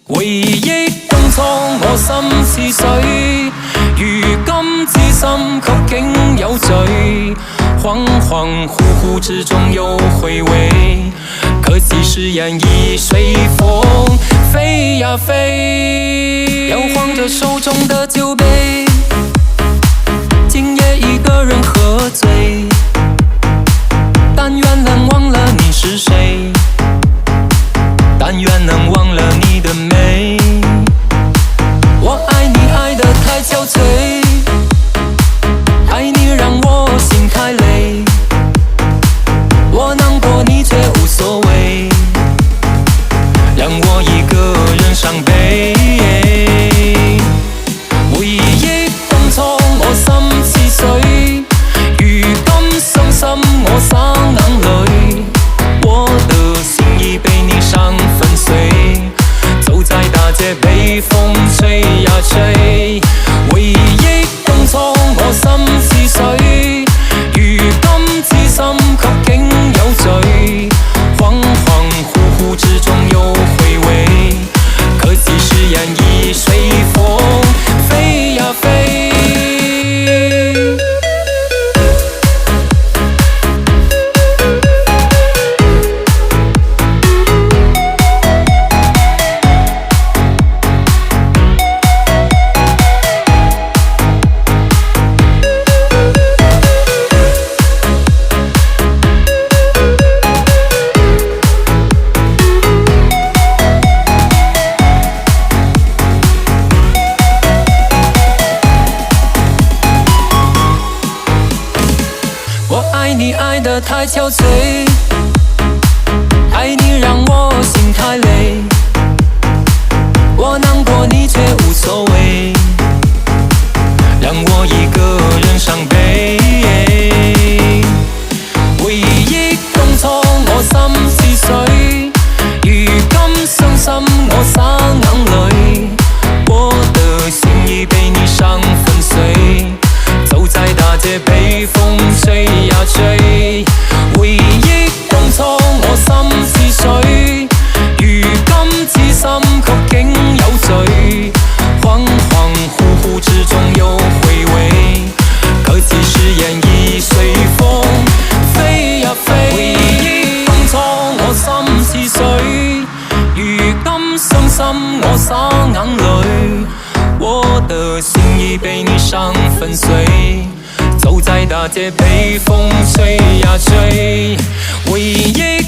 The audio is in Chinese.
回憶東蒼我心似水，如今知心卻竟有罪，恍恍惚惚之中又回味，可惜誓言已隨風飛呀飛，搖晃着手中的酒杯，今夜一個人喝醉，但願能忘了你是誰，但願能忘了你的美，我愛你愛得太憔悴，愛你讓我心太累，我難過你卻無所謂，讓我一個人傷悲，回憶東蒼我心似水，如今傷心我灑眼淚，我的心已被你傷粉碎，走在大街被風吹呀吹，回憶東蒼我心似水，如今知心卻竟有罪，恍恍惚惚之中又回味，可惜誓言已隨風飛呀飛。我愛你愛得太憔悴，愛你讓我心太累，我難過你卻無所謂，讓我一個人傷悲，回憶東蒼我心似水，如今傷心我灑眼淚，我的心已被你傷粉碎，走在大街被風吹呀吹，回憶東蒼我心似水，如今知心卻竟有罪，恍恍惚惚之中又回味，可惜誓言已隨風飛呀飛，回憶東蒼我心似水，如今傷心我灑眼淚，我的心已被你傷粉碎，走在大街被風吹呀吹，回憶